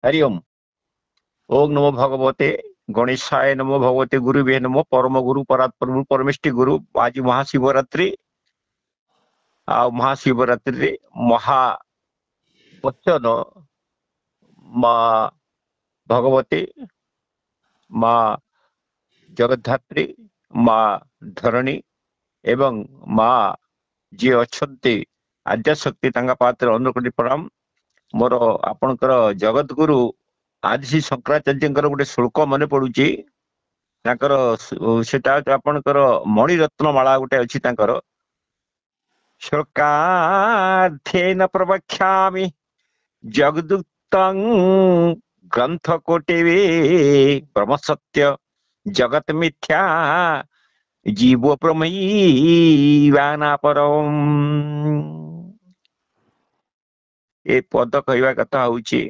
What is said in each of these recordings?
हरि ओम। ओम नमो भगवते गणेशाय, नमो भगवते गुरुवे नमो, परम गुरु परात्पर परमेष्टि गुरु। आज महाशिवरात्रि आ महाशिवरात्रि रे महावचन माँ भगवती, माँ जगद्धात्री, माँ धरणी एवं माँ जी अच्छे आद्याशक्ति पात्र अनुकोटि प्रणाम। मोर आपणकर जगत गुरु आदि शंकराचार्य गोटे श्लोक मन पड़ुची। सेटा आपणकर मणिरत्न माला गोटे अच्छी श्लोकार्थेन प्रवक्ष्यामि जगदुक्तं ग्रंथ कोटिवे ब्रह्म सत्य जगत मिथ्या जीव प्रमयीवाना परम। ए पद कहवा कथा होची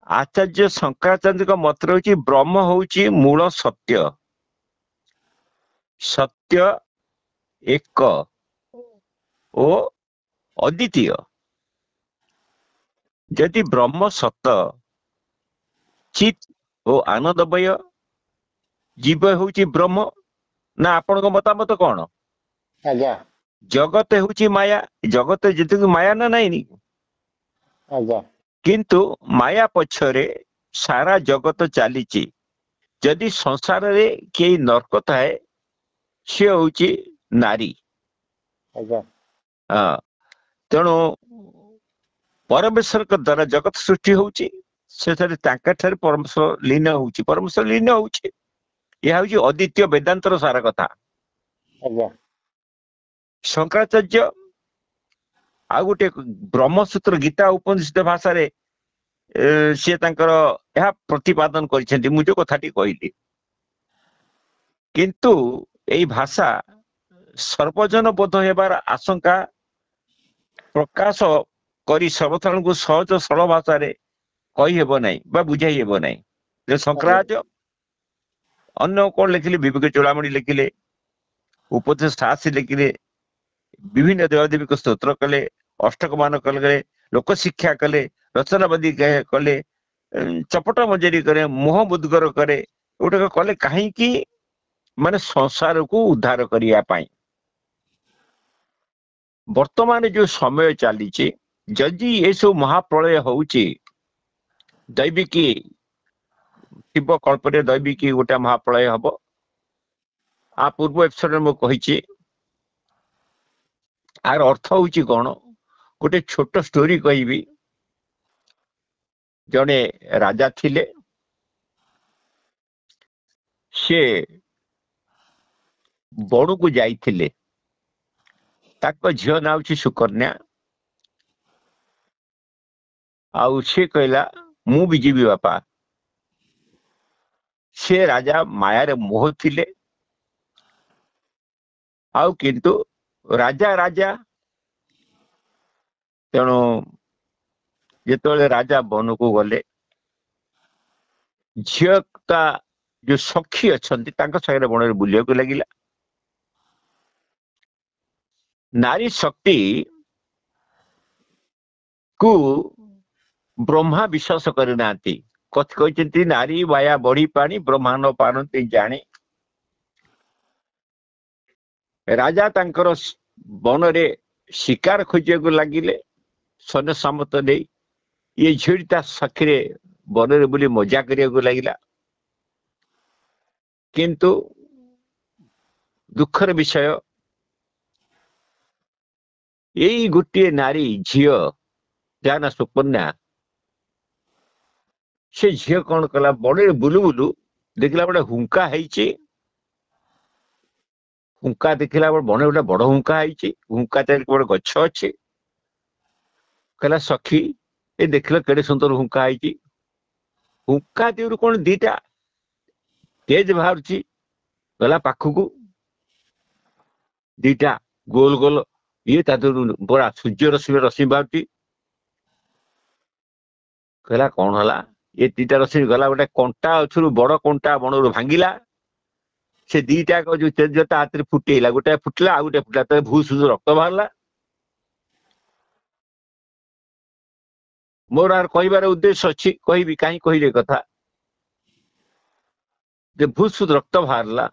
आचार्य शंकराचार्य मत रही ब्रह्म होची मूल सत्य, सत्य एक ओ अद्वितीय। यदि ब्रह्म सत, चित ओ आनंदमय, जीव होची ब्रह्म ना आपण मतामत कौन? आज्ञा जगत होची माया, जगत जितक माया ना नहीं आज्ञा किंतु माया पछरे सारा जगत चलीची। जदि संसार रे के नरक थाए सी होची नारी। आज्ञा हाँ, तेणु परमेश्वर द्वारा जगत सृष्टि होची, सेठारे तांका ठारे परमेश्वर लीन होची, परमेश्वर लीन होची। यह होची अद्वितीय वेदांतर सारा कथा। आज्ञा शंकराचार्य आ गोटे ब्रह्मसूत्र गीता उपनिषद भाषा रे सी प्रतिपादन कर मु जो कथाटी कहली, किंतु यही भाषा सर्वजन बोध हेबार आशंका प्रकाश करी सर्वसाधारण को सहज सरल भाषा रे कही हेब नहीं बा बुझाई हेब नहीं। जो शंकराचार्य अन्य कौन लिखिले, विवेक चूड़ामणि लिखिले, उपदेश शास्त्री लिखिले, विभिन्न देवदेवी को स्तोत्र कले, अष्टक मान कले, लोक शिक्षा कले, रचनावादी कले, चपट मजरी करे, मोह मुदगर करे, गोटे कले कहीं माने संसार को उद्धार करिया पाई। वर्तमान जो समय चली जदि ये सब महाप्रलय होची, दैविकी शिव कल्परे दैविकी गोटे महाप्रलय हम। आ पूर्व एपिसोड में कही आर अर्थ होची कौन, गोटे छोट स्टोरी कहबी। जड़े राजा थिले, से बणु को जाइथिले, ताको झियो ना होची सुकन्या। आउ से कहला मु भी जीवी बापा। से राजा मायारे मोह थिले, आउ किंतु राजा राजा तेणु जिते राजा बन को गले, झील का जो सखी अच्छा सागर बन बुलिया को लगिला। नारी शक्ति को ब्रह्मा विश्वास करना, कथि कहते नारी माया बढ़ी पानी ब्रह्मा न पारती जाने। राजा तांकर वन रे शिकार खोजा को लगिले, सैन्य सामत नहीं। ये झील ता सखी वन रे बुली मजा करिया को लगिला। किंतु दुखर विषय यही गोटे नारी झील जाना सुकन्या, से झील कौन कला बड़े बुलु बुलु देखला बड़े हुंका है। हुंका देखला बने गोटे बड़ हुंका है। हुंका चार गोटे गछ अच्छे। कहला सखी ये देख केड़े सुंदर हुंका है। हुंका देवर कौन दीटा तेज बाहर गला पाखक दीटा गोल गोल ये बड़ा सूर्य रश्मि रश्मि बाहर। कहला कौन है ये दीटा रश्मि गला गोटे कंटा अच्छु बड़ कंटा बणरू भांगिला। से दीटा जो तेजता हाथ में फुटेला, गोटे फुटला आ गोटे फुटला, तो भूस रक्त बाहर। मोर आर कहबार उद्देश्य अच्छी कहबी कहीं कहले कथा जे भूसुद रक्त बाहरला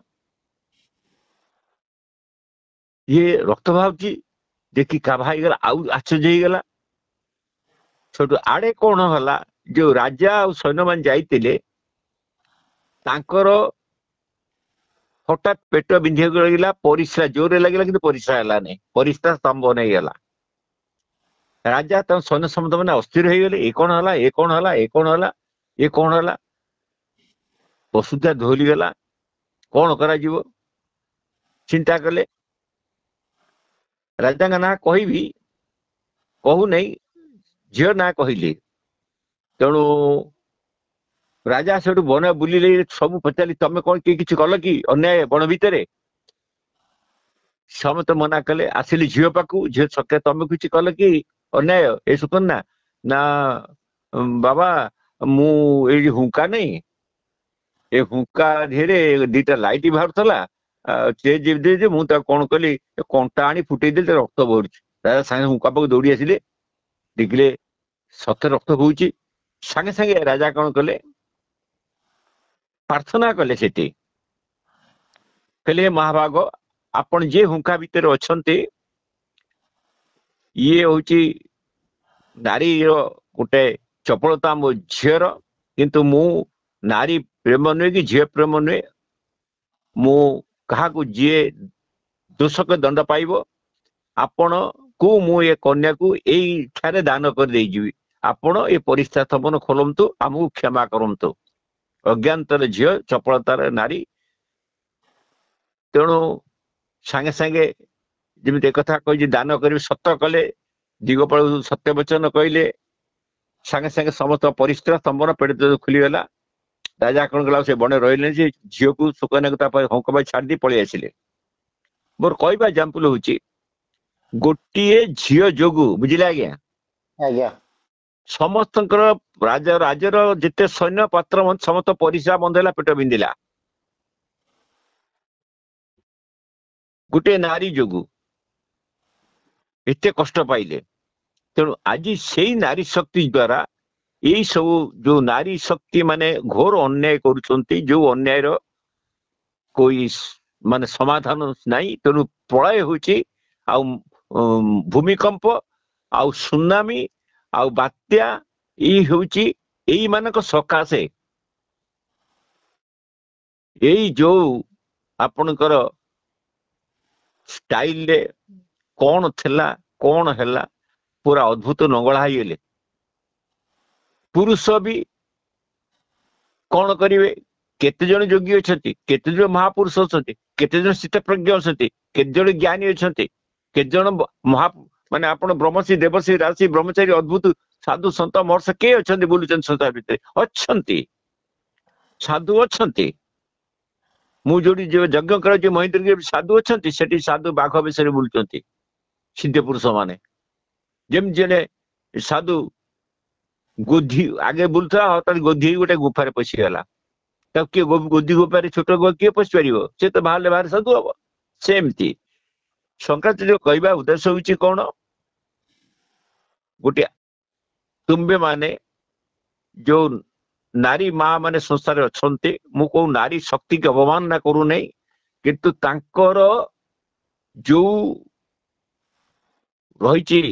ये रक्त बाहर देखी का भाईगला आउ आश्चर्य ହେଇଗଲା छोटू आड़े कौन हला जो राजा और सैन्य मान जाइतिले तांकर हठात पेट बिंधिया लगिला परिस्रा जोरे लगिला किंतु परिस्रा हला नहीं परिस्रा स्तंभ नहीं गला राजा तम सैन्य समूह मैंने अस्थिर हो गले ए कौन हला ए कौन हला ए कौन हला ए कौन हला वसुधा धोली गला कौन करा जीवो चिंता कले राजा का ना कहबी कहू नहीं झील ना कहले तेणु राजा से बन बुलिले सब पचारि तमें कौन किए किसी कल कि अन्याय बन भितर समस्त मना कले आसिली झील पाकू झील सके तमें किसी कल कि अन्याय ए सुकन्या ना बाबा मु हुंका नहीं ए हुंका धीरे दीटा लाइट बाहर मुझे कौन कली कंटा आनी फुटे रक्त बहु राजा सागे हुंका पाक दौड़ी आसिले देखिले सत्य रक्त बोची सागे सागे राजा कौन कले प्रार्थना कले सेठी कहले महाभाग आपण जे हुंका भितर अच्छे ये हूँ नारी गोटे चपलता मो झीर किंतु मु नारी प्रेम नुहे कि झील प्रेम नुहे मु कहा जी दोषक दंड पाइब आपण को मु ये कन्या को यही दान कर देजी आपण ये परिस्था थपन खोलतु आमको क्षमा करतु अज्ञातर झील चपलतार नारी तेणु सांगे सांगे जमी एक कथा कही दान कर सत कले दिगपाल सत्य वचन कहले सांगे सांगे समस्त परिस्थिति स्तंभन पेट खुलीगला राजा कौन कला से बने रही झील को सुकन्या को हंक छाड़ी पलि आसिले मोर कहवा एग्जांपल हूँ गोटे झील जोगु बुझिले आज्ञा आज्ञा समस्त राजा राजर जिते सैन्य पात्र समस्त परिसा बंधेला पेट बिंधिला गोटे नारी जोगु एते कष्ट पाइले तेणु आज से नारी शक्ति द्वारा यही सब जो नारी शक्ति माने घोर अन्याय करुछंती जो अन्याय रो कोई माने समाधान नहीं तेणु प्रलय होची आउ भूमिकंप आउ सुनामी आउ बात्या यही होची यही मानक सकाशे यही जो आपणकर स्टाइल रे कौन थिला कौन हैला पूरा अद्भुत नंगला होइले पुरुष भी कौन करिवे केते जन योगी अछंती केते जन महापुरुष अछंती केते जन स्थित प्रज्ञ अछंती केते जन ज्ञानी अछंती केते जन महा माने आपण ब्रह्मश्री देवश्री राशि ब्रह्मचारी अद्भुत साधु संत महर्ष के अछंती बोलुचन संसार भितर अछंती साधु अछंती मु जोड़ी जो यज्ञ कर जो महेंद्रगिरी साधु अछंती सेठी साधु बाघ विषय बोलुचंती सिद्ध पुरुष माने जेम जने साधु गोधी आगे बुलता हठात गोधी गोटे गुफार पशिगला तब किए गोधी गुफार छोट गो किए पशि पार से तो बाहर बाहर साधु हम सेमती शंकराचार्य कहवा उद्देश्य हूँ कौन गोटे तुम्बे माने जो नारी माँ माने संसार अच्छे मु को नारी शक्ति की अवमानना करू नहीं किंतु तांकर जो रही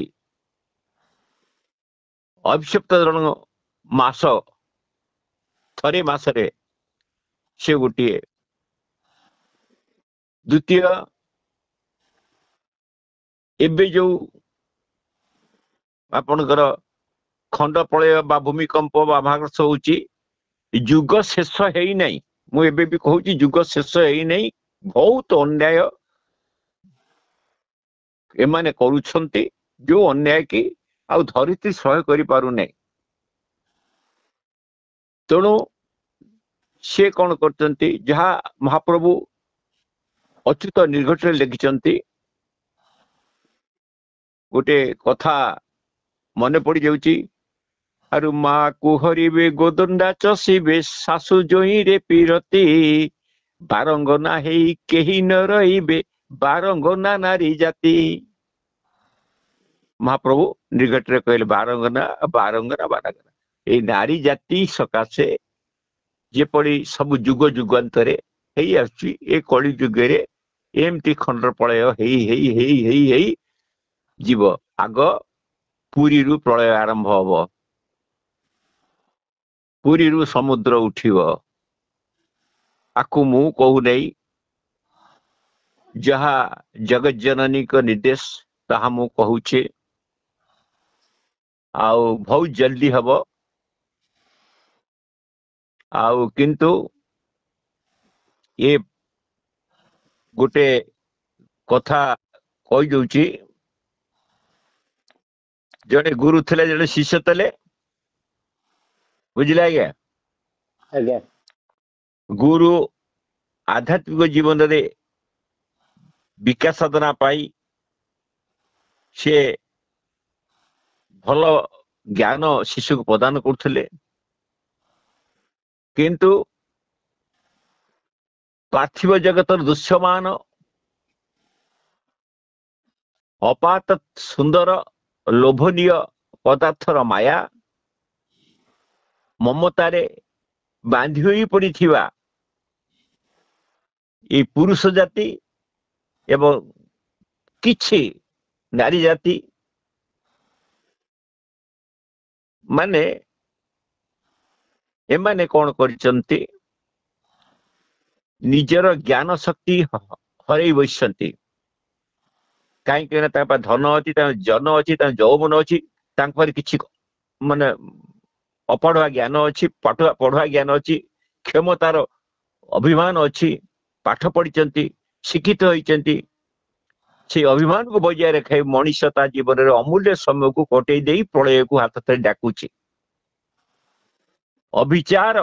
अभिशप्त जन मास थरे मासरे से गोटे द्वितीय एबे जो आपणकर खंड प्रलय बा भूमिकंप बा महाग्रस होची युग शेष है नहीं मु एबे भी कहूँ युग शेष है नहीं बहुत अन्याय एमाने करुछंती जो अन्याय की आउ धरित्री सह्य करि पारु नै तेणु से कौन करचंती जहा महाप्रभु अच्युत निर्घट लिखिचंती गोटे कथा मन पड़ जाउची आरु माँ को हरिबे गोदंडा चसीबे सासु जोई रे पीरती बारंगना हेई केही न रहिबे बारंगना नारी जाति ମହାପ୍ରଭୁ ନିର୍ଘଟରେ କହିଲେ ବାରଙ୍ଗନା ବାରଙ୍ଗନା ବାରଙ୍ଗନା। ଏଇ ନାରୀ ଜାତି ସକାଶେ ଯେପରି ସବୁ ଯୁଗ ଯୁଗାନ୍ତରେ ହେଇ ଆସୁଛି, ଏ କଳି ଯୁଗରେ ଏମିତି ଖଣ୍ଡ ପ୍ରଳୟ ହେଇ ହେଇ ହେଇ ହେଇ ହେଇ ଯିବ। ଆଗ ପୁରୀରୁ ପ୍ରଳୟ ଆରମ୍ଭ ହବ, ପୁରୀରୁ ସମୁଦ୍ର ଉଠିବ। ଆକୁ ମୁଁ କହୁନାହିଁ, ଯାହା ଜଗଜ୍ଜନନୀଙ୍କ ନିର୍ଦ୍ଦେଶ ତାହା ମୁଁ କହୁଛେ। ଆଉ ବହୁତ ଜଲ୍ଦି ହବ। ଆଉ କିନ୍ତୁ ଏ ଗୋଟେ କଥା କହିଦଉଛି, ଜଣେ ଗୁରୁ ଥିଲେ, ଜଣେ ଶିଷ୍ୟ ଥିଲେ, ବୁଝିଲେ ଆଜ୍ଞା। ଆଜ୍ଞା ଗୁରୁ ଆଧ୍ୟାତ୍ମିକ ଜୀବନରେ ବିକାଶ ସାଧନା ପାଇ ସେ ଭଲ ଜ୍ଞାନ ଶିଶୁକୁ ପ୍ରଦାନ କରୁଥିଲେ, କିନ୍ତୁ ପାର୍ଥିବ ଜଗତର ଦୃଶ୍ୟମାନ ଅପାତ ସୁନ୍ଦର ଲୋଭନୀୟ ପଦାର୍ଥର ମାୟା ମମତାରେ ବାନ୍ଧି ହୋଇ ପଡିଥିବା এই ପୁରୁଷ ଜାତି ଏବଂ କିଛି ନାରୀ ଜାତି ମାନେ ଏମାନେ କଣ କରିଛନ୍ତି, ନିଜର ଜ୍ଞାନ ଶକ୍ତି ହରେଇ ବସିଛନ୍ତି। କାହିଁକି ନା ତାଙ୍କ ପାଖରେ ଧନ ଅଛି, ତାଙ୍କ ଜନ ଅଛି, ତାଙ୍କ ଯୌବନ ଅଛି, ତାଙ୍କ ପାଖରେ କିଛି ମାନେ ଅପଢୁଆ ଜ୍ଞାନ ଅଛି, ପଢୁଆ ଜ୍ଞାନ ଅଛି, କ୍ଷମତାର ଅଭିମାନ ଅଛି, ପାଠ ପଢିଛନ୍ତି, ଶିକ୍ଷିତ ହୋଇଛନ୍ତି। ସେଇ ଅଭିମାନକୁ ବଜାୟ ରଖାଇ ମଣିଷ ତା ଜୀବନରେ ଅମୂଲ୍ୟ ସମୟକୁ କଟେଇ ଦେଇ ପ୍ରଳୟକୁ ହାତ ଧରି ଡାକୁଛି। ଅବିଚାର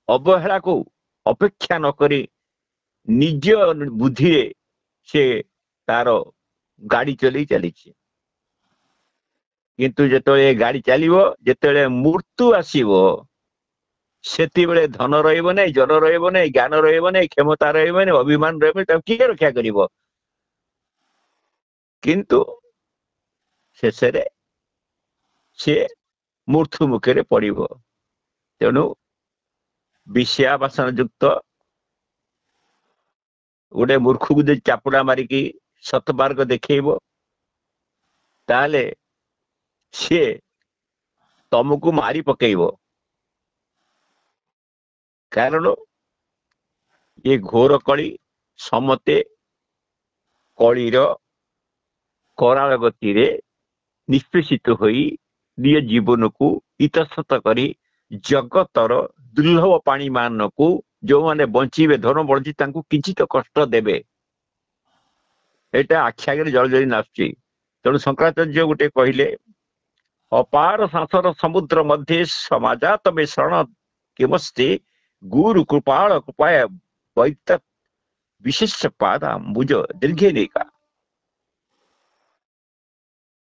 ଅବହେଳାକୁ ଅପେକ୍ଷା ନ କରି ନିଜ ବୁଦ୍ଧିରେ ସେ ତାର ଗାଡି ଚଲେଇ ଚାଲିଛି। କିନ୍ତୁ ଯେତେବେଳେ ଗାଡି ଚାଲିବ, ଯେତେବେଳେ ମୃତ୍ୟୁ ଆସିବ, ସେତେବେଳେ ଧନ ରହିବ ନାହିଁ, ଜନ ରହିବ ନାହିଁ, ଜ୍ଞାନ ରହିବ ନାହିଁ, କ୍ଷମତା ରହିବ ନାହିଁ, ଅଭିମାନ ରହିବ ନାହିଁ, ତାକୁ କିଏ ରକ୍ଷା କରିବ? କିନ୍ତୁ ଶେଷରେ ସେ ମୃତ୍ୟୁ ମୁଖରେ ପଡିବ। ତେଣୁ ବିଷୟା ବାସନ ଯୁକ୍ତ ଗୋଟେ ମୂର୍ଖକୁ ଯଦି ଚାପୁଡା ମାରିକି ସତମାର୍ଗ ଦେଖେଇବ, ତାହେଲେ ସିଏ ତମକୁ ମାରି ପକେଇବ। କାରଣ ଏ ଘୋର କଳି ସମତେ କଳିର କରାଳ ଗତିରେ ନିଷ୍ପେଷିତ ହୋଇ ନିଜ ଜୀବନକୁ ଇତସ୍ତତ କରି ଜଗତର ଦୁର୍ଲଭ ପାଣି ମାନଙ୍କୁ ଯୋଉମାନେ ବଞ୍ଚିବେ, ଧନ ବଞ୍ଚି ତାଙ୍କୁ କିଞ୍ଚିତ କଷ୍ଟ ଦେବେ। ଏଇଟା ଆଖି ଆଗରେ ଜଳ ଜଳି ଆସୁଛି। ତେଣୁ ଶଙ୍କରାଚାର୍ଯ୍ୟ ଗୋଟେ କହିଲେ, ଅପାର ସାଂସର ସମୁଦ୍ର ମଧ୍ୟରେ ସମାଜାତ ମିଶ୍ରଣ କିମସ୍ତି ଗୁରୁ କୃପାଳ କୃପାୟ ବୈତ ବିଶିଷ୍ଟ ପାଦାମ୍ବୁଜ ଦୀର୍ଘେ ନେକା।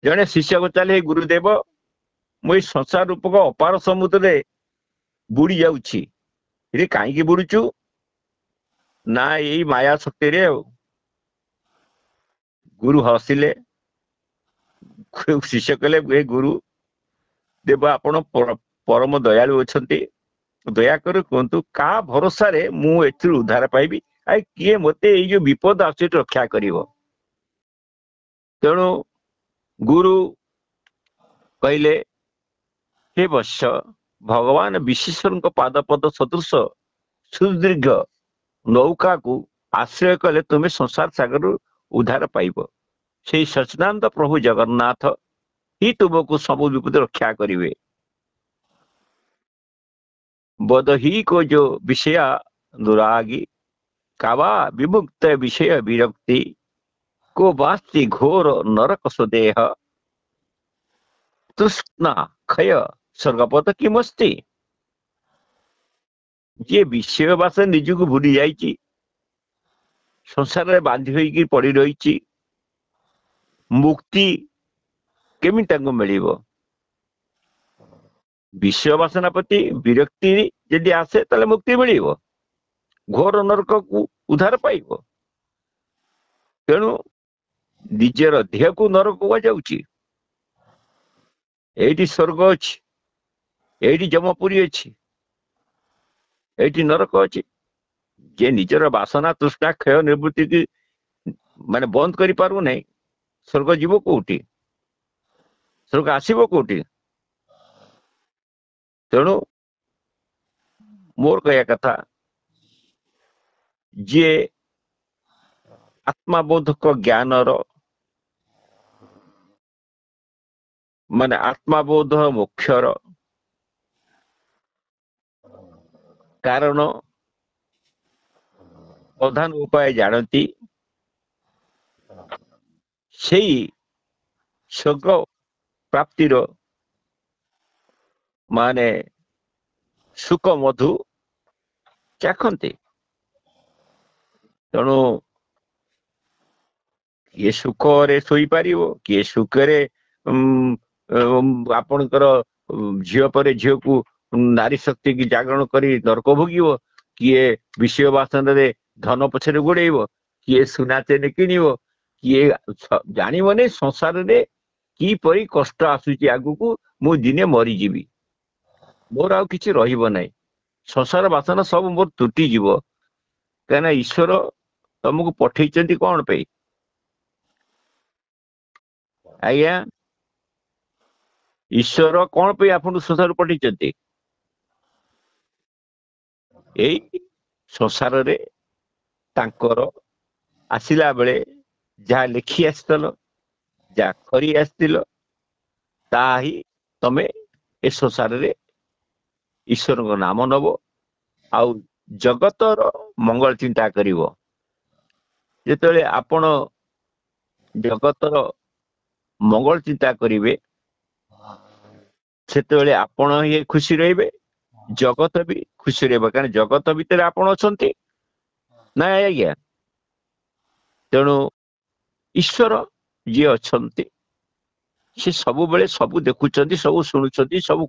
ଜଣେ ଶିଷ୍ୟ ପଚାରିଲେ, ଗୁରୁଦେବ, ମୁଁ ଏଇ ସଂସାର ରୂପକ ଅପାର ସମୁଦ୍ରରେ ବୁଡି ଯାଉଛି। ରେ କାହିଁକି ବୁଡୁଛୁ? ନା ଏଇ ମାୟା ଶକ୍ତିରେ। ଆଉ ଗୁରୁ ହସିଲେ। ଶିଷ୍ୟ କହିଲେ, ଏ ଗୁରୁ ଦେବ, ଆପଣ ପରମ ଦୟାଳୁ ଅଛନ୍ତି, ଦୟାକରି କୁହନ୍ତୁ କାହା ଭରସାରେ ମୁଁ ଏଥିରୁ ଉଦ୍ଧାର ପାଇବି? କିଏ ମତେ ଏଇ ଯୋଉ ବିପଦ ଆସୁଛି ରକ୍ଷା କରିବ? ତେଣୁ ଗୁରୁ କହିଲେ, ହେ ବତ୍ସ, ଭଗବାନ ବିଶ୍ୱେଶ୍ୱରଙ୍କ ପାଦପଦ ସଦୃଶ ସୁଦୀର୍ଘ ନୌକାକୁ ଆଶ୍ରୟ କଲେ ତୁମେ ସଂସାର ସାଗରରୁ ଉଦ୍ଧାର ପାଇବ। ସେଇ ସଚ୍ଚିଦାନନ୍ଦ ପ୍ରଭୁ ଜଗନ୍ନାଥ ହିଁ ତୁମକୁ ସବୁ ବିପଦ ରକ୍ଷା କରିବେ। ବଦହି को जो विषय अनुरागी कावा विमुक्त विषय विरक्ति को वास्ति घोर नरक सुदेह तृष्णा क्षय ସ୍ୱର୍ଗପଦ କିମସ୍ତି। ଯିଏ ବିଷୟ ବାସ ନିଜକୁ ଭୁଲି ଯାଇଛି, ସଂସାରରେ ବାନ୍ଧି ହୋଇକି ପଡି ରହିଛି, ମୁକ୍ତି କେମିତି ତାଙ୍କୁ ମିଳିବ? ବିଷୟ ବାସନା ପ୍ରତି ବିରକ୍ତି ଯଦି ଆସେ ତାହେଲେ ମୁକ୍ତି ମିଳିବ, ଘୋର ନରକକୁ ଉଦ୍ଧାର ପାଇବ। ତେଣୁ ନିଜର ଦେହକୁ ନରକ କୁହାଯାଉଛି, ଏଇଠି ସ୍ୱର୍ଗ ଅଛି, ଏଇଠି ଯମପୁରୀ ଅଛି, ଏଇଠି ନରକ ଅଛି। ଯେ ନିଜର ବାସନା ତୃଷ୍ଣା କ୍ଷୟ ନିବୃତ୍ତି କି ମାନେ ବନ୍ଦ କରିପାରୁନାହିଁ, ସ୍ୱର୍ଗ ଯିବ କୋଉଠି? ସ୍ୱର୍ଗ ଆସିବ କୋଉଠି? ତେଣୁ ମୋର କହିବା କଥା, ଯିଏ ଆତ୍ମାବୋଧକ ଜ୍ଞାନର ମାନେ ଆତ୍ମାବୋଧ ମୋକ୍ଷର କାରଣ ପ୍ରଧାନ ଉପାୟ ଜାଣନ୍ତି, ସେଇ ସ୍ୱର୍ଗ ପ୍ରାପ୍ତିର ମାନେ ସୁଖ ମଧୁ ଚାଖନ୍ତି। ତେଣୁ କିଏ ସୁଖରେ ଶୋଇପାରିବ, କିଏ ସୁଖରେ ଆପଣଙ୍କର ଝିଅ ପରେ ଝିଅକୁ ନାରୀ ଶକ୍ତି କି ଜାଗରଣ କରି ନରକ ଭୋଗିବ, କିଏ ବିଷୟ ବାସନରେ ଧନ ପଛରେ ଗୋଡେଇବ, କିଏ ସୁନା ଚେନ କିଣିବ, କିଏ ଜାଣିବନି ସଂସାରରେ କିପରି କଷ୍ଟ ଆସୁଛି ଆଗକୁ, ମୁଁ ଦିନେ ମରିଯିବି, ମୋର ଆଉ କିଛି ରହିବ ନାହିଁ, ସଂସାର ବାସନା ସବୁ ମୋର ତୁଟିଯିବ। କାହିଁକିନା ଈଶ୍ୱର ତମକୁ ପଠେଇଛନ୍ତି କଣ ପାଇଁ? ଆଜ୍ଞା, ଈଶ୍ୱର କଣ ପାଇଁ ଆପଣଙ୍କୁ ସଂସାର ପଠେଇଛନ୍ତି? ଏଇ ସଂସାରରେ ତାଙ୍କର ଆସିଲା ବେଳେ ଯାହା ଲେଖି ଆସିଥିଲ, ଯାହା କରି ଆସିଥିଲ, ତାହା ହିଁ ତମେ ଏ ସଂସାରରେ ଈଶ୍ୱରଙ୍କ ନାମ ନବ, ଆଉ ଜଗତର ମଙ୍ଗଳ ଚିନ୍ତା କରିବ। ଯେତେବେଳେ ଆପଣ ଜଗତର ମଙ୍ଗଳ ଚିନ୍ତା କରିବେ, ସେତେବେଳେ ଆପଣ ହିଁ ଖୁସି ରହିବେ, ଜଗତ ବି ଖୁସି ରହିବ, କାରଣ ଜଗତ ଭିତରେ ଆପଣ ଅଛନ୍ତି ନାଇଁ ଆଜ୍ଞା। ତେଣୁ ଈଶ୍ୱର ଯିଏ ଅଛନ୍ତି, ସେ ସବୁବେଳେ ସବୁ ଦେଖୁଛନ୍ତି, ସବୁ ଶୁଣୁଛନ୍ତି, ସବୁ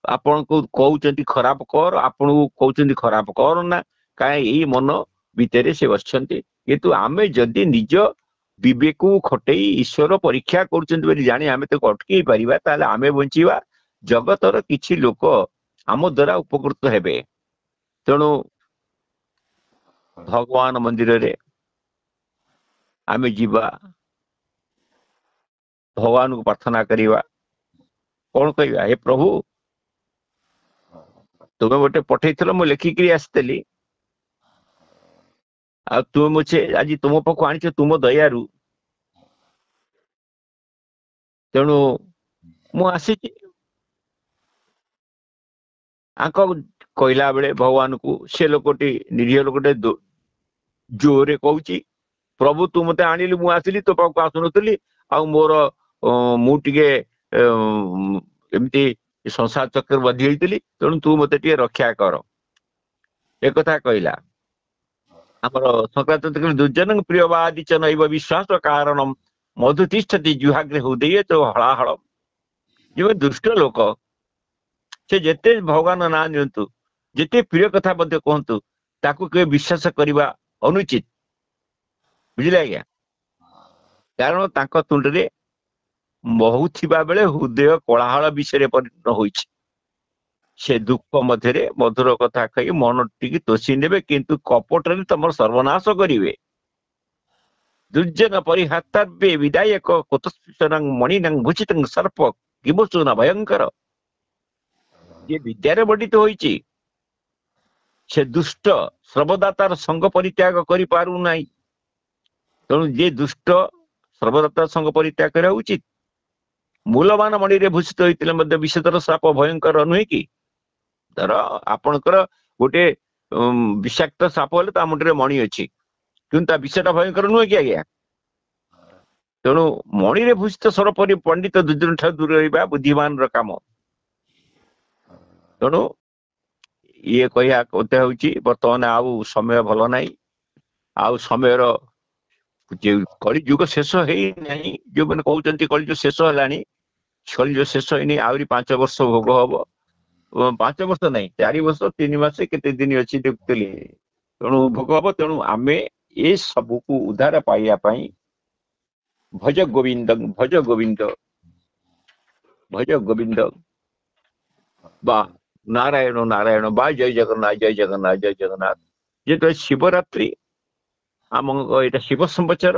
ଆପଣଙ୍କୁ କହୁଛନ୍ତି ଖରାପ କର, ଆପଣଙ୍କୁ କହୁଛନ୍ତି ଖରାପ କର ନା, କାହିଁ ଏଇ ମନ ଭିତରେ ସେ ବସିଛନ୍ତି। କିନ୍ତୁ ଆମେ ଯଦି ନିଜ ବିବେକକୁ ଖଟେଇ ଈଶ୍ୱର ପରୀକ୍ଷା କରୁଛନ୍ତି ବୋଲି ଜାଣି ଆମେ ତାକୁ ଅଟକେଇ ପାରିବା, ତାହେଲେ ଆମେ ବଞ୍ଚିବା, ଜଗତର କିଛି ଲୋକ ଆମ ଦ୍ୱାରା ଉପକୃତ ହେବେ। ତେଣୁ ଭଗବାନ ମନ୍ଦିରରେ ଆମେ ଯିବା, ଭଗବାନଙ୍କୁ ପ୍ରାର୍ଥନା କରିବା, କଣ କହିବା, ହେ ପ୍ରଭୁ ତୁମେ ଗୋଟେ ପଠେଇଥିଲ, ମୁଁ ଲେଖିକିରି ଆସିଥିଲି, ଆଉ ତୁମେ ମୁଛେ ଆଜି ତୁମ ପାଖକୁ ଆଣିଛ ତୁମ ଦୟାରୁ, ତେଣୁ ମୁଁ ଆସିଛି। ଆଙ୍କ କହିଲା ବେଳେ ଭଗବାନଙ୍କୁ ସେ ଲୋକଟି ନିରୀହ ଲୋକଟେ ଜୋରରେ କହୁଛି, ପ୍ରଭୁ ତୁ ମତେ ଆଣିଲି, ମୁଁ ଆସିଲି, ତୋ ପାଖକୁ ଆସୁନଥିଲି, ଆଉ ମୋର ମୁଁ ଟିକେ ଏମିତି ସଂସାର ଚକ୍ର ବଧି ହେଇଥିଲି, ତେଣୁ ତୁ ମତେ ଟିକେ ରକ୍ଷା କର, ଏକଥା କହିଲା। ଆମର ସଂକ୍ରାନ୍ତ ଦୁର୍ଜନ ପ୍ରିୟବାଦୀ ଚ ନୈବ ବିଶ୍ୱାସ କାରଣ ମଧୁତିଷ୍ଠତି ଜୁହାଗ୍ରେ ହୃଦୟ ତ ହଳାହଳ। ଯେଉଁ ଦୁଷ୍ଟ ଲୋକ, ସେ ଯେତେ ଭଗବାନ ନାଁ ନିଅନ୍ତୁ, ଯେତେ ପ୍ରିୟ କଥା ମଧ୍ୟ କୁହନ୍ତୁ, ତାକୁ କେବେ ବିଶ୍ୱାସ କରିବା ଅନୁଚିତ, ବୁଝିଲେ ଆଜ୍ଞା। କାରଣ ତାଙ୍କ ତୁଣ୍ଡରେ ମହୁ ଥିବା ବେଳେ ହୃଦୟ କୋଳାହଳ ବିଷୟରେ ପରିଣତ ହୋଇଛି। ସେ ଦୁଃଖ ମଧ୍ୟରେ ମଧୁର କଥା କହି ମନ ଟିକେ ତୋଷି ନେବେ, କିନ୍ତୁ କପଟରେ ତମର ସର୍ବନାଶ କରିବେ। ଦୁର୍ଜନ ପରିହାତାବ୍ୟ ବିଦାୟକ କୁତସ୍ପୃଶନଂ ମଣିନଂ ଭୂଷିତଂ ସର୍ପ କିମୁସୁନ ଭୟଙ୍କର। ଯିଏ ବିଦ୍ୟାରେ ବଣ୍ଡିତ ହୋଇଛି, ସେ ଦୁଷ୍ଟ ସର୍ବଦା ତାର ସଙ୍ଗ ପରିତ୍ୟାଗ କରିପାରୁନାହିଁ। ତେଣୁ ଯିଏ ଦୁଷ୍ଟ ସର୍ବଦା ତାର ସଙ୍ଗ ପରିତ୍ୟାଗ କରିବା ଉଚିତ। ମୂଲବାନ ମଣିରେ ଭୂଷିତ ହୋଇଥିଲେ ମଧ୍ୟ ବିଷଧର ସାପ ଭୟଙ୍କର ନୁହେଁ କି? ଧର ଆପଣଙ୍କର ଗୋଟେ ବିଷାକ୍ତ ସାପ ହେଲେ ତା ମୁଣ୍ଡରେ ମଣି ଅଛି, କିନ୍ତୁ ତା ବିଷଟା ଭୟଙ୍କର ନୁହେଁ କି ଆଜ୍ଞା? ତେଣୁ ମଣିରେ ଭୂଷିତ ସରପରି ପଣ୍ଡିତ ଦୁର୍ଜନ ଠାରୁ ଦୂର ରହିବା ବୁଦ୍ଧିମାନର କାମ। ତେଣୁ ଇଏ କହିବା କଥା ହଉଛି, ବର୍ତ୍ତମାନ ଆଉ ସମୟ ଭଲ ନାହିଁ, ଆଉ ସମୟର କଳିଯୁଗ ଶେଷ ହେଇନାହିଁ। ଯୋଉମାନେ କହୁଛନ୍ତି କଳିଯୁଗ ଶେଷ ହେଲାଣି, କଳିଯୁଗ ଶେଷ ହେଇନି, ଆହୁରି 5 ବର୍ଷ ଭୋଗ ହବ। 5 ବର୍ଷ ନାହିଁ, 4 ବର୍ଷ 3 ମାସ କେତେ ଦିନ ଅଛି ଦେଖୁଥିଲି, ତେଣୁ ଭୋଗ ହବ। ତେଣୁ ଆମେ ଏ ସବୁକୁ ଉଦ୍ଧାର ପାଇବା ପାଇଁ ଭଜ ଗୋବିନ୍ଦ, ଭଜ ଗୋବିନ୍ଦ, ଭଜ ଗୋବିନ୍ଦ ବା ନାରାୟଣ ନାରାୟଣ ବା ଜୟ ଜଗନ୍ନାଥ ଜୟ ଜଗନ୍ନାଥ ଜୟ ଜଗନ୍ନାଥ। ଯେତେବେଳେ ଶିବରାତ୍ରି ଆମ ଏଇଟା ଶିବ ସମ୍ବତ୍ସର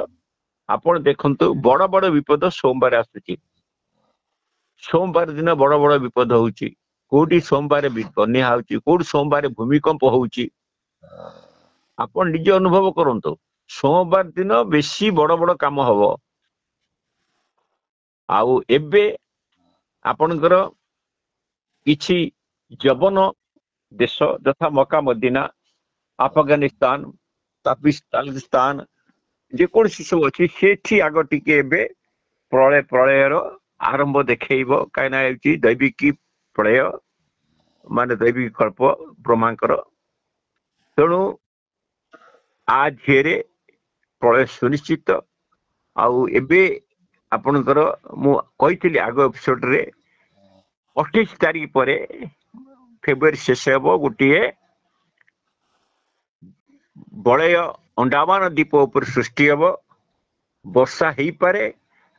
ଆପଣ ଦେଖନ୍ତୁ ବଡ ବଡ ବିପଦ ସୋମବାର ଆସୁଛି। ସୋମବାର ଦିନ ବଡ ବଡ ବିପଦ ହଉଛି। କୋଉଠି ସୋମବାର ବନ୍ୟା ହଉଛି, କୋଉଠି ସୋମବାର ଭୂମିକମ୍ପ ହଉଛି। ଆପଣ ନିଜେ ଅନୁଭବ କରନ୍ତୁ। ସୋମବାର ଦିନ ବେଶୀ ବଡ ବଡ କାମ ହବ। ଆଉ ଏବେ ଆପଣଙ୍କର କିଛି ଯବନ ଦେଶ ଯଥା ମକା ମଦିନା, ଆଫଗାନିସ୍ତାନ, ପାକିସ୍ତାନ ଯେକୌଣସି ସବୁ ଅଛି ସେଠି ଆଗ ଟିକେ ଏବେ ପ୍ରଳୟର ଆରମ୍ଭ ଦେଖେଇବ। କାହିଁକିନା ହେଉଛି ଦୈବିକୀ ପ୍ରଳୟ, ମାନେ ଦୈବିକ କଳ୍ପ ବ୍ରହ୍ମାଙ୍କର। ତେଣୁ ଆ ଝିଅରେ ପ୍ରଳୟ ସୁନିଶ୍ଚିତ। ଆଉ ଏବେ ଆପଣଙ୍କର ମୁଁ କହିଥିଲି ଆଗ ଏପିସୋଡରେ 28 ତାରିଖ ପରେ ଫେବୃଆରୀ ଶେଷ ହେବ ଗୋଟିଏ ବଳୟ ଅଣ୍ଡାମାନ ଦ୍ୱୀପ ଉପରେ ସୃଷ୍ଟି ହେବ। ବର୍ଷା ହେଇପାରେ,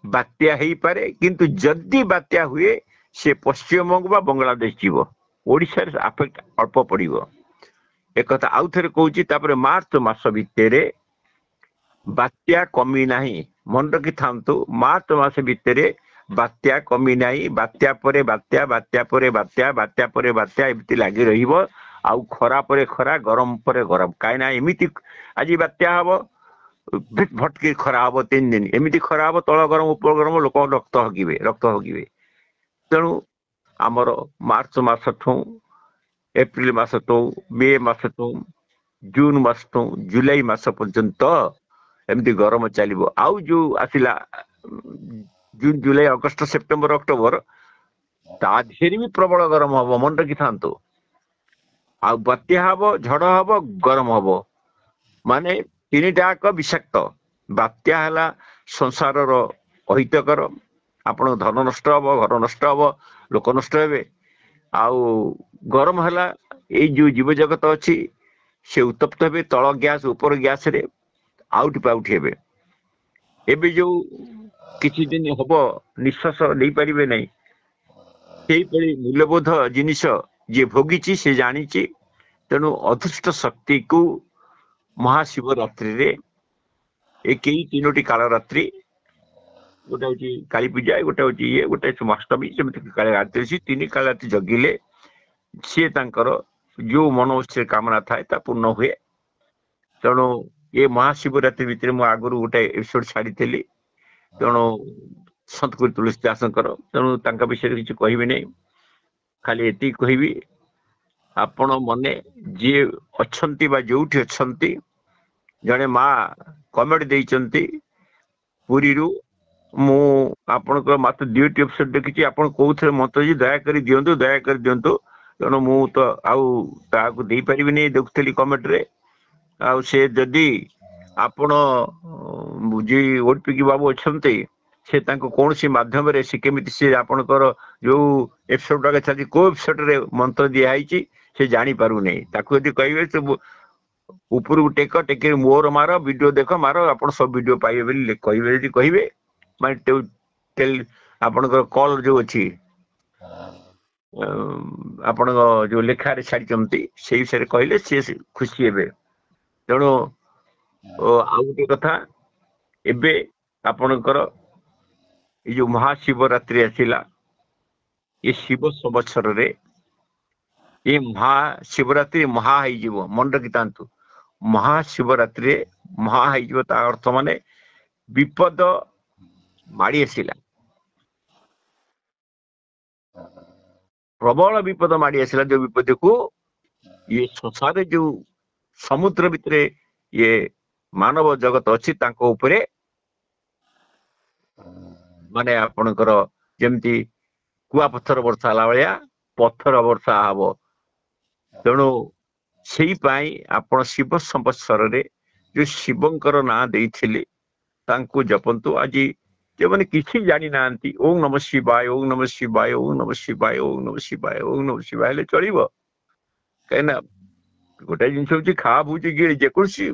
ବାତ୍ୟା ହେଇପାରେ, କିନ୍ତୁ ଯଦି ବାତ୍ୟା ହୁଏ ସେ ପଶ୍ଚିମବଙ୍ଗ ବା ବାଂଲାଦେଶ ଯିବ। ଓଡ଼ିଶାରେ ଆଫେକ୍ଟ ଅଳ୍ପ ପଡିବ। ଏକଥା ଆଉ ଥରେ କହୁଛି। ତାପରେ ମାର୍ଚ୍ଚ ମାସ ଭିତରେ ବାତ୍ୟା କମି ନାହିଁ। ମନେ ରଖିଥାନ୍ତୁ, ମାର୍ଚ୍ଚ ମାସ ଭିତରେ ବାତ୍ୟା କମି ନାହିଁ। ବାତ୍ୟା ପରେ ବାତ୍ୟା, ବାତ୍ୟା ପରେ ବାତ୍ୟା, ବାତ୍ୟା ପରେ ବାତ୍ୟା ଏମିତି ଲାଗି ରହିବ। ଆଉ ଖରା ପରେ ଖରା, ଗରମ ପରେ ଗରମ। କାହିଁକିନା ଏମିତି ଆଜି ବାତ୍ୟା ହବ, ଭଟକି ଖରା ହବ 3 ଦିନ, ଏମିତି ଖରା ହବ, ତଳ ଗରମ ଉପର ଗରମ, ଲୋକ ରକ୍ତ ହଗିବେ। ତେଣୁ ଆମର ମାର୍ଚ୍ଚ ମାସଠୁ ଏପ୍ରିଲ ମାସଠୁ, ମେ ମାସଠୁ, ଜୁନ ମାସଠୁ ଜୁଲାଇ ମାସ ପର୍ଯ୍ୟନ୍ତ ଏମିତି ଗରମ ଚାଲିବ। ଆଉ ଯୋଉ ଆସିଲା June July August September October, ତା ଦେହରେ ବି ପ୍ରବଳ ଗରମ ହବ। ମନେ ରଖିଥାନ୍ତୁ। ଆଉ ବାତ୍ୟା ହବ, ଝଡ ହବ, ଗରମ ହବ, ମାନେ ତିନିଟା ଯାକ ବିଷାକ୍ତ। ବାତ୍ୟା ହେଲା ସଂସାରର ଅହିତକର। ଆପଣଙ୍କ ଧନ ନଷ୍ଟ ହବ, ଘର ନଷ୍ଟ ହବ, ଲୋକ ନଷ୍ଟ ହେବେ। ଆଉ ଗରମ ହେଲା, ଏଇ ଯୋଉ ଜୀବ ଜଗତ ଅଛି ସେ ଉତ୍ତପ୍ତ ହେବେ। ତଳ ଗ୍ୟାସ ଉପର ଗ୍ୟାସରେ ଆଉଟି ପାଉଟି ହେବେ। ଏବେ ଯୋଉ କିଛି ଦିନ ହବ ନିଶ୍ୱାସ ନେଇପାରିବେ ନାହିଁ। ସେଇଭଳି ମୂଲ୍ୟବୋଧ ଜିନିଷ ଯିଏ ଭୋଗିଛି ସେ ଜାଣିଛି। ତେଣୁ ଅଦୃଷ୍ଟ ଶକ୍ତିକୁ ମହାଶିବରାତ୍ରିରେ ଏ କେଇ 3ଟି କାଳରାତ୍ରି, ଗୋଟେ ହଉଛି କାଳୀ ପୂଜା, ଗୋଟେ ହଉଛି ଗୋଟେ ଅଷ୍ଟମୀ, ସେମିତି କାଳରାତ୍ରି 3 କାଳରାତ୍ରି ଜଗିଲେ ସିଏ ତାଙ୍କର ଯୋଉ ମନୋସ୍ଥିର କାମନା ଥାଏ ତା ପୂର୍ଣ୍ଣ ହୁଏ। ତେଣୁ ଏ ମହାଶିବରାତ୍ରି ଭିତରେ ମୁଁ ଆଗରୁ ଗୋଟେ ଏପିସୋଡ ଛାଡିଥିଲି। ତେଣୁ ସନ୍ତଗୁରୁ ତୁଳସୀ ଦାସଙ୍କର, ତେଣୁ ତାଙ୍କ ବିଷୟରେ କିଛି କହିବି ନାହିଁ। ଖାଲି ଏତିକି କହିବି, ଆପଣ ମନେ ଯିଏ ଅଛନ୍ତି ବା ଯୋଉଠି ଅଛନ୍ତି, ଜଣେ ମା କମେଣ୍ଟ ଦେଇଛନ୍ତି ପୁରୀରୁ, ମୁଁ ଆପଣଙ୍କର ମାତ୍ର 2ଟି ଏପିସୋଡ ଦେଖିଛି, ଆପଣ କୋଉଥିରେ ମତ ଦୟାକରି ଦିଅନ୍ତୁ। ତେଣୁ ମୁଁ ତ ଆଉ ତାହାକୁ ଦେଇପାରିବିନି। ଦେଖୁଥିଲି କମେଣ୍ଟରେ। ଆଉ ସେ ଯଦି ଆପଣ ଯିଏ ଓଡିପିକି ବାବୁ ଅଛନ୍ତି, ସେ ତାଙ୍କୁ କୌଣସି ମାଧ୍ୟମରେ ସେ କେମିତି ସେ ଆପଣଙ୍କର ଯୋଉ ଏପିସୋଡ ଚାଲିଛି କୋଉ ଏପିସୋଡରେ ମନ୍ତ୍ର ଦିଆ ହେଇଛି ସେ ଜାଣିପାରୁନି। ତାକୁ ଯଦି କହିବେ ସେ ଉପରକୁ ଟେକି ମୋର ମାର, ଭିଡିଓ ଦେଖ, ମାର, ଆପଣ ସବୁ ଭିଡିଓ ପାଇବେ ବୋଲି କହିବେ। ଯଦି କହିବେ ମାନେ ଆପଣଙ୍କର କଲ ଯୋଉ ଅଛି, ଆପଣଙ୍କ ଯୋଉ ଲେଖାରେ ଛାଡିଛନ୍ତି ସେଇ ବିଷୟରେ କହିଲେ ସିଏ ଖୁସି ହେବେ। ତେଣୁ ଆଉ ଗୋଟେ କଥା, ଏବେ ଆପଣଙ୍କର ଏଇ ଯୋଉ ମହାଶିବରାତ୍ରି ଆସିଲା, ଏ ଶିବ ସମ୍ବତ୍ସରରେ ଏ ମହାଶିବରାତ୍ରି ମହା ହେଇଯିବ। ମନେ ରଖିଥାନ୍ତୁ, ମହାଶିବରାତ୍ରିରେ ମହା ହେଇଯିବ। ତା ଅର୍ଥ ମାନେ ବିପଦ ମାଡି ଆସିଲା, ପ୍ରବଳ ବିପଦ ମାଡି ଆସିଲା। ଯୋଉ ବିପଦକୁ ଇଏ ସଂସାରରେ ଯୋଉ ସମୁଦ୍ର ଭିତରେ ଇଏ ମାନବ ଜଗତ ଅଛି ତାଙ୍କ ଉପରେ ମାନେ ଆପଣଙ୍କର ଯେମିତି କୁଆପଥର ବର୍ଷା ହେଲା ଭଳିଆ ପଥର ବର୍ଷା ହବ। ତେଣୁ ସେଇ ପାଇଁ ଆପଣ ଶିବ ସମ୍ବତ୍ସରରେ ଯୋଉ ଶିବଙ୍କର ନାଁ ଦେଇଥିଲେ ତାଙ୍କୁ ଜପନ୍ତୁ। ଆଜି ଯେଉଁମାନେ କିଛି ଜାଣିନାହାନ୍ତି, ଓಂ ନମଃ ଶିବାୟ, ଓಂ ନମଃ ଶିବାୟ, ଓಂ ନମଃ ଶିବାୟ, ଓಂ ନମଃ ଶିବାୟ, ଓಂ ନମଃ ଶିବାୟ ହେଲେ ଚଳିବ। କାହିଁକିନା ଗୋଟେ ଜିନିଷ ହଉଛି ଖା ବୁଝି ଗିଳି, ଯେକୌଣସି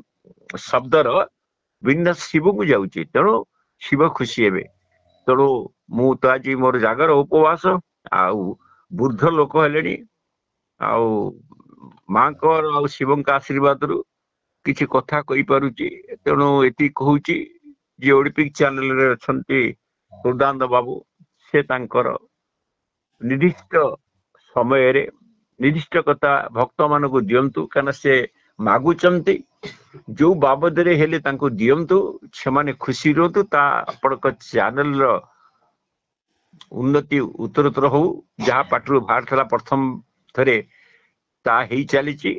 ଶବ୍ଦର ବିନ୍ୟାସ ଶିବକୁ ଯାଉଛି। ତେଣୁ ଶିବ ଖୁସି ହେବେ। ତେଣୁ ମୁଁ ତ ଆଜି ମୋର ଜାଗର ଉପବାସ ଆଉ ବୃଦ୍ଧ ଲୋକ ହେଲେଣି ଆଉ ମାଙ୍କର ଆଉ ଶିବଙ୍କ ଆଶୀର୍ବାଦରୁ କିଛି କଥା କହିପାରୁଛି ତେଣୁ ଏତିକି କହୁଛି ଯିଏ ଓଡିପିକ୍ ଚ୍ୟାନେଲରେ ଅଛନ୍ତି ହୃଦାନନ୍ଦ ବାବୁ ସେ ତାଙ୍କର ନିର୍ଦ୍ଦିଷ୍ଟ ସମୟରେ ନିର୍ଦ୍ଦିଷ୍ଟ କଥା ଭକ୍ତ ମାନଙ୍କୁ ଦିଅନ୍ତୁ କାରଣ ସେ ମାଗୁଛନ୍ତି ଯୋଉ ବାବଦରେ ହେଲେ ତାଙ୍କୁ ଦିଅନ୍ତୁ ସେମାନେ ଖୁସି ରୁହନ୍ତୁ ତା ଆପଣଙ୍କ ଚ୍ୟାନେଲର ଉନ୍ନତି ଉତ୍ତରୋତ୍ତର ହଉ ଯାହା ପାଟିରୁ ବାହାରିଥିଲା ପ୍ରଥମ ଥରେ ତା ହେଇ ଚାଲିଛି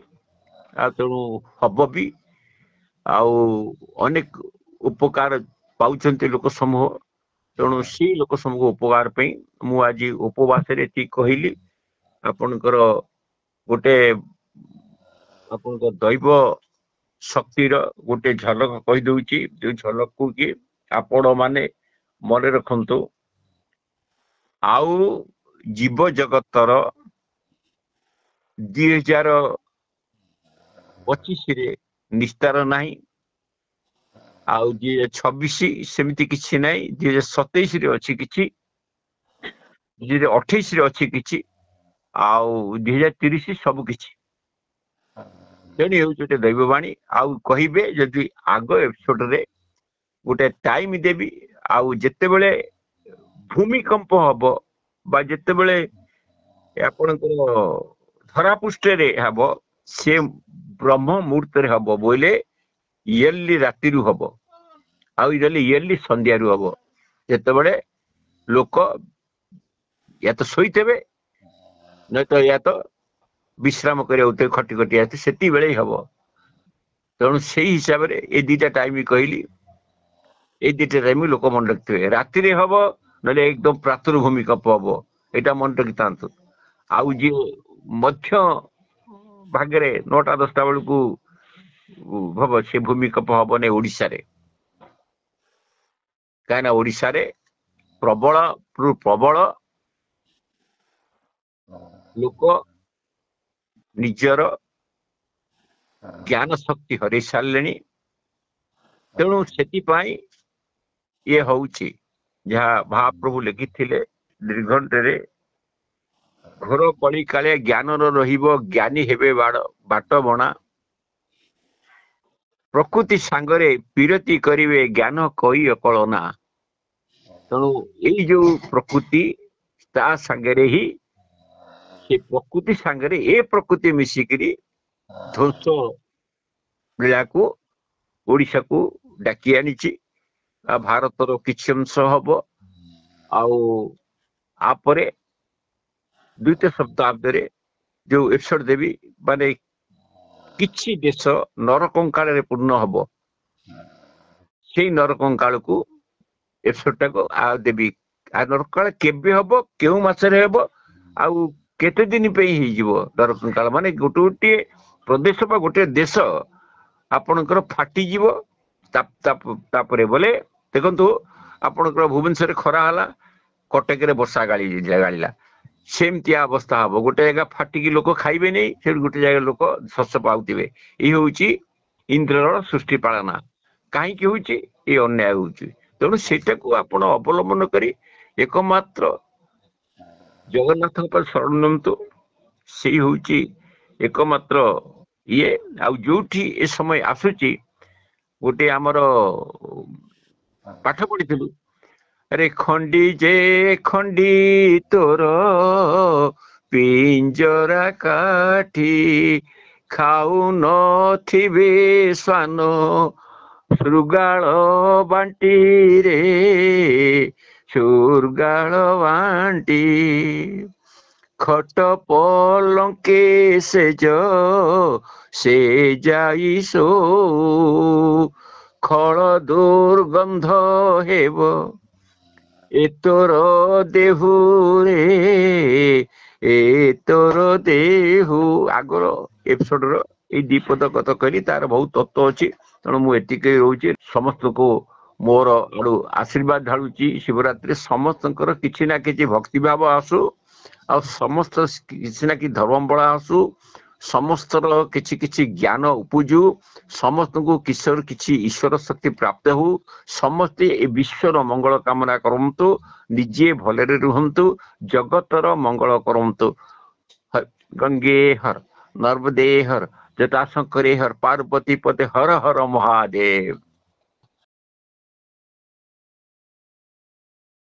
ଆଉ ତେଣୁ ହବ ବି ଆଉ ଅନେକ ଉପକାର ପାଉଛନ୍ତି ଲୋକ ସମୂହ ତେଣୁ ସେଇ ଲୋକ ସମୂହ ଉପକାର ପାଇଁ ମୁଁ ଆଜି ଉପବାସରେ ଏତିକି କହିଲି ଆପଣଙ୍କର ଗୋଟେ ଆପଣଙ୍କ ଦୈବ ଶକ୍ତିର ଗୋଟେ ଝଲକ କହିଦଉଛି ଯୋଉ ଝଲକକୁ କି ଆପଣ ମାନେ ମନେ ରଖନ୍ତୁ ଆଉ ଜୀବ ଜଗତର 2025ରେ ନିସ୍ତାର ନାହିଁ ଆଉ 2026 ସେମିତି କିଛି ନାହିଁ 2027ରେ ଅଛି କିଛି 2028ରେ ଅଛି କିଛି ଆଉ 2030 ସବୁ କିଛି ତେଣୁ ହେଉଛି ଗୋଟେ ଦୈବବାଣୀ ଆଉ କହିବେ ଯଦି ଆଗ ଏପିସୋଡରେ ଗୋଟେ ଟାଇମ ଦେବି ଆଉ ଯେତେବେଳେ ଭୂମିକମ୍ପ ହବ ବା ଯେତେବେଳେ ଆପଣଙ୍କର ଧରାପୃଷ୍ଠରେ ହବ ସେ ବ୍ରହ୍ମ ମୁହୂର୍ତ୍ତରେ ହବ ବୋଇଲେ ଇୟର୍ଲି ରାତିରୁ ହବ ଆଉ ଇୟର୍ଲି ସନ୍ଧ୍ୟାରୁ ହବ ଯେତେବେଳେ ଲୋକ ୟା ତ ଶୋଇଥିବେ ନହେଲେ ତ ୟା ତ ବିଶ୍ରାମ କରିବାକୁ ଖଟି ଖଟି ଆସିଥିବେ ସେତିକିବେଳେ ହିଁ ହବ ତେଣୁ ସେଇ ହିସାବରେ ଏଇ ଦିଟା ଟାଇମ କହିଲି ଏଇ ଦିଟା ଟାଇମ ଲୋକ ମନେ ରଖିଥିବେ ରାତିରେ ହବ ନହେଲେ ଏକଦମ ପ୍ରାତଃ ଭୂମିକମ୍ପ ହବ ଏଇଟା ମନେ ରଖିଥାନ୍ତୁ ଆଉ ଯିଏ ମଧ୍ୟ ଭାଗରେ 9ଟା 10ଟା ବେଳକୁ ହବ ସେ ଭୂମିକମ୍ପ ହବ ନାହିଁ ଓଡିଶାରେ କାହିଁକିନା ଓଡିଶାରେ ପ୍ରବଳ ପ୍ରବଳ ଲୋକ ନିଜର ଜ୍ଞାନ ଶକ୍ତି ହରେଇ ସାରିଲେଣି ତେଣୁ ସେଥିପାଇଁ ଇଏ ହଉଛି ଯାହା ମହାପ୍ରଭୁ ଲେଖିଥିଲେ ନିର୍ଘଣ୍ଟରେ ଘୋର କଳି କାଳେ ଜ୍ଞାନର ରହିବ ଜ୍ଞାନୀ ହେବେ ବାଟ ବଣା ପ୍ରକୃତି ସାଙ୍ଗରେ ବିରତି କରିବେ ଜ୍ଞାନ କହି ଅକଳନା ତେଣୁ ଏଇ ଯୋଉ ପ୍ରକୃତି ତା ସାଙ୍ଗରେ ହିଁ ସେ ପ୍ରକୃତି ସାଙ୍ଗରେ ଏ ପ୍ରକୃତି ମିଶିକିରି ଧ୍ୱଂସ ଲୀଳାକୁ ଓଡିଶାକୁ ଡାକି ଆଣିଛି ଆଉ ଭାରତର କିଛି ଅଂଶ ହବ ଆଉ ଆପରେ ଦ୍ୱିତୀୟ ଶତାବ୍ଦୀରେ ଯୋଉ ଏପିସୋଡ ଦେବି ମାନେ କିଛି ଦେଶ ନରକଙ୍କାଳରେ ପୂର୍ଣ୍ଣ ହବ ସେଇ ନରକଙ୍କାଳକୁ ଏପିସୋଡଟାକୁ ଆଉ ଦେବି ଆଉ ନରକଙ୍କାଳ କେବେ ହବ କେଉଁ ମାସରେ ହବ ଆଉ କେତେ ଦିନ ପାଇଁ ହେଇଯିବ ନରକଙ୍କାଳ ମାନେ ଗୋଟେ ଗୋଟିଏ ପ୍ରଦେଶ ବା ଗୋଟେ ଦେଶ ଆପଣଙ୍କର ଫାଟିଯିବ ତାପରେ ବୋଲେ ଦେଖନ୍ତୁ ଆପଣଙ୍କର ଭୁବନେଶ୍ୱରରେ ଖରା ହେଲା କଟକରେ ବର୍ଷା ଗାଳିଲା ସେମିତିଆ ଅବସ୍ଥା ହବ ଗୋଟେ ଜାଗା ଫାଟିକି ଲୋକ ଖାଇବେନି ସେଠି ଗୋଟେ ଜାଗା ଲୋକ ଶସ୍ୟ ପାଉଥିବେ ଏଇ ହଉଛି ଇନ୍ଦ୍ରର ସୃଷ୍ଟି ପାଳନା କାହିଁକି ହଉଛି ଏଇ ଅନ୍ୟାୟ ହଉଛି ତେଣୁ ସେଇଟାକୁ ଆପଣ ଅବଲମ୍ବନ କରି ଏକମାତ୍ର ଜଗନ୍ନାଥଙ୍କ ଉପରେ ଶରଣ ନିଅନ୍ତୁ ସେଇ ହଉଛି ଏକମାତ୍ର ଇଏ ଆଉ ଯୋଉଠି ଏ ସମୟ ଆସୁଛି ଗୋଟେ ଆମର ପାଠ ପଢିଥିଲୁ ଆରେ ଖଣ୍ଡି ଯେ ଖଣ୍ଡି ତୋର ପିଞ୍ଜରା କାଠି ଖାଉ ନଥିବେ ଶ୍ୱାନ ଶୃଗାଳ ବାଣ୍ଟିରେ ଶୃଗାଳ ବାଣ୍ଟି ଖଟ ପଲଙ୍କେ ସେଜ ସେ ଯାଇ ସୋ ଖଳ ଦୁର୍ଗନ୍ଧ ହେବ ଏ ତୋର ଦେହୁରେ ଏ ତୋର ଦେହୁ ଆଗର ଏପିସୋଡର ଏଇ ଦିପଦ କଥା କହିଲି ତାର ବହୁତ ତତ୍ଵ ଅଛି ତେଣୁ ମୁଁ ଏତିକି ରହୁଛି ସମସ୍ତଙ୍କୁ ମୋର ଆଡୁ ଆଶୀର୍ବାଦ ଢାଳୁଛି ଶିବରାତ୍ରି ସମସ୍ତଙ୍କର କିଛି ନା କିଛି ଭକ୍ତିଭାବ ଆସୁ ଆଉ ସମସ୍ତ କିଛି ନା କିଛି ଧର୍ମ ବଳ ଆସୁ ସମସ୍ତର କିଛି କିଛି ଜ୍ଞାନ ଉପୁଜୁ, ସମସ୍ତଙ୍କୁ କିଛି ଈଶ୍ୱର ଶକ୍ତି ପ୍ରାପ୍ତ ହଉ, ସମସ୍ତେ ଏ ବିଶ୍ୱର ମଙ୍ଗଳ କାମନା କରନ୍ତୁ, ନିଜେ ଭଲରେ ରୁହନ୍ତୁ, ଜଗତର ମଙ୍ଗଳ କରନ୍ତୁ। ଗଙ୍ଗେ ହର, ନର୍ମଦେ ହର, ଜଟାଶଙ୍କରେ ହର, ପାର୍ବତୀ ପତେ ହର ହର ମହାଦେବ।